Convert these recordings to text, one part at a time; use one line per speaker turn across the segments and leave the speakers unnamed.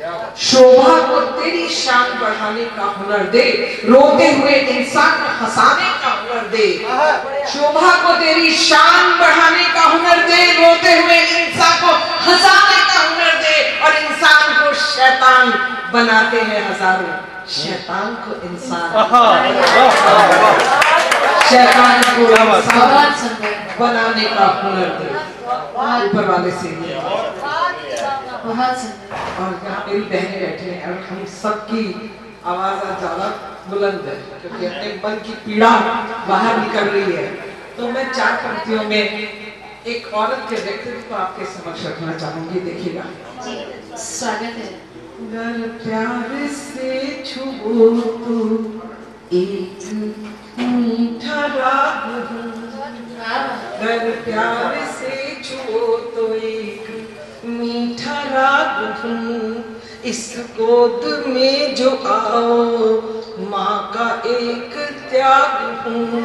शोभा को तेरी शान बढ़ाने का हुनर दे, रोते हुए इंसान को हंसाने का हुनर दे। शोभा को तेरी शान बढ़ाने का हुनर दे, रोते हुए इंसान को हंसाने का हुनर दे। और इंसान को शैतान बनाते हैं हजारों, शैतान को इंसान, शैतान को इंसान बनाने का हुनर दे ऊपर वाले से। और यहाँ मेरी बहनें बैठे हैं और हम सबकी आवाज ज्यादा बुलंद है क्योंकि अपने मन की पीड़ा बाहर निकल रही है। तो मैं 4 पंक्तियों में एक औरत के व्यक्तित्व को आपके समक्ष रखना चाहूंगी। देखिएगा।
स्वागत है।
अगर प्यार से छुओ तो एक मीठा राग हूँ, अगर प्यार से छुओ तो एक मीठा राग हूँ, इस गोद में जो आओ माँ का एक त्याग हूँ,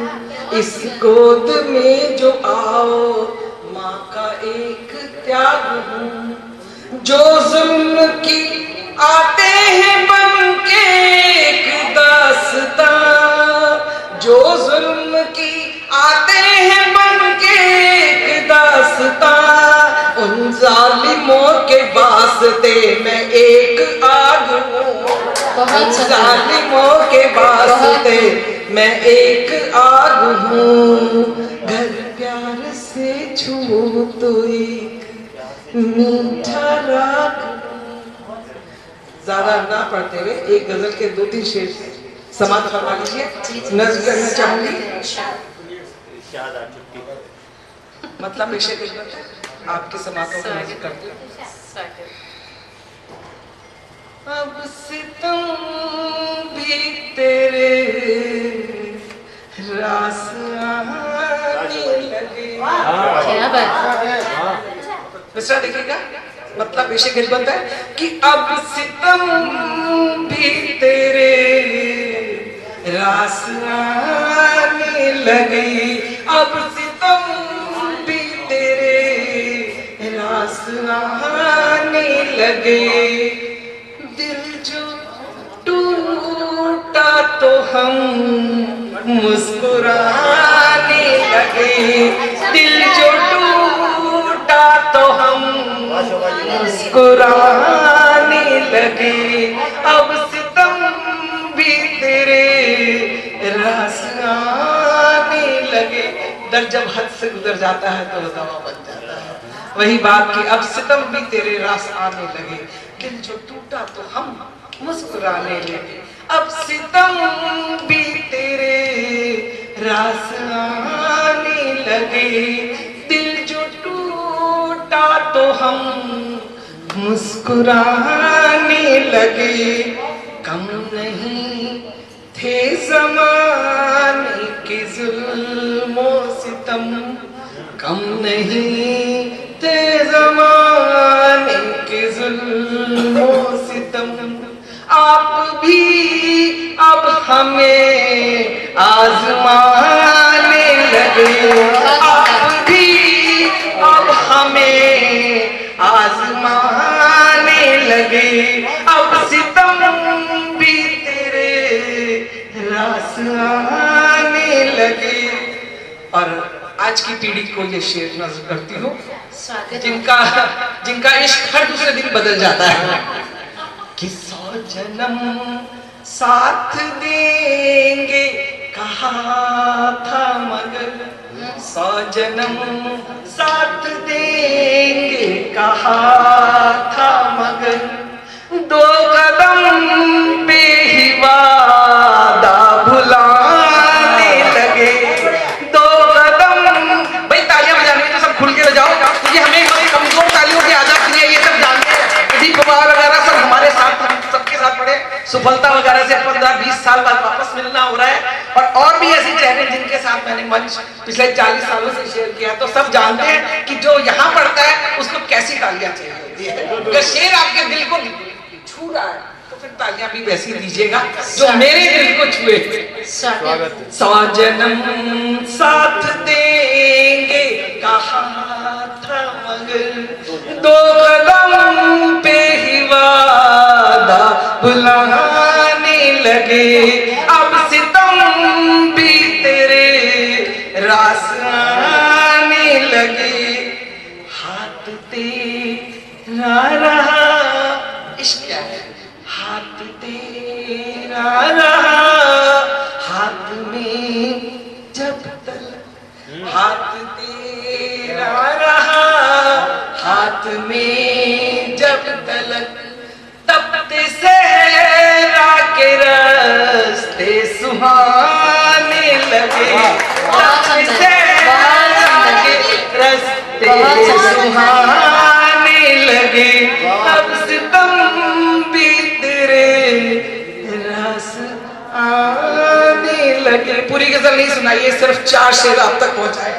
इस गोद में जो आओ माँ का एक त्याग हूँ। जो जुल्म की आते हैं बन के एक दास्तां, जो जुल्म की आते हैं बन के एक दास्तां, उन जालिमों के वास्ते मैं एक आग हूँ, उन जालिमों के वास्ते मैं एक आग हूँ। घर प्यार से छुओ तो एक मीठा राग। ज्यादा ना पढ़ते हुए एक गजल के 2-3 शेर समाप्त करवा लीजिए। नज़्म करना चाहूंगी। मतलब पेशे आपके समातों को नज़्म करती हूँ। अब सितम भी तेरे रास आने लगे।
क्या बात है।
दूसरा देखिएगा। मतलब पेशे गिर बनता है कि अब सितम भी तेरे रास आने लगे, अब सितम भी तेरे रास आने लगे। दिल जो टूटा तो हम मुस्कुराने लगे, दिल जो टूटा तो हम मुस्कुराने लगे। अब सितम भी तेरे रास आने लगे। दर्द जब हद से गुजर जाता है तो दवा बन जाता है। वही बात कि अब सितम भी तेरे रास आने लगे, दिल जो टूटा तो हम मुस्कुराने लगे। अब सितम भी तेरे रास आने लगे, दिल जो टूटा तो हम मुस्कुराने लगे। कम नहीं थे ज़माने के जुल्मो सितम, कम नहीं थे ज़माने के जुल्मो सितम। आप भी अब हमें आज़माने लगे, आप भी अब हमें आज़माने लगे। अब सितम भी तेरे रास आने लगे। और आज की पीढ़ी को ये शेर नज़्म करती हूँ जिनका इश्क हर दूसरे दिन बदल जाता है कि 100 जन्म साथ देंगे कहा था मगर, 100 जन्म साथ देंगे कहा था मगर, 2 कदम पे ही वादा भुलाने लगे। 2 कदम। भाई तालियां बजानी तो सब खुल के बजाओ, क्योंकि हमें हमारी कमजोर तालियों की आदत नहीं है। ये सब जानते हैं। दीप कुमार वगैरह सब हमारे साथ, हम सबके साथ पढ़े। सुफलता वगैरह से 15-20 साल बाद वापस मिलना हो रहा है। और भी ऐसे चेहरे जिनके साथ मैंने मंच पिछले 40 सालों से शेयर किया, तो सब जानते हैं कि जो यहाँ पढ़ता है उसको कैसी तालियां चाहिए होती है। अगर शेर आपके दिल को छू रहा है तो फिर तालियां भी वैसी दीजिएगा जो मेरे दिल को छुए। 100 जन्म साथ देंगे कहा था मगर, 2 कदम पे ही वादा बुलाने लगे, अब सितम भी तेरे रास आने लगे। हाथ तेरा रहा, इश्क क्या है, हाथ तेरा रहा, हाथ में जब तलक, हाथ तेरा रहा, हाथ में जब तलक, तपते सहरा के रास्ते सुहाने लगे, तपते सहरा के रास्ते सुहाने लगे। अब सितम भी तेरे रास आने लगे। पूरी गजल नहीं सुनाइए, सिर्फ 4 शेर आप तक पहुंचाए।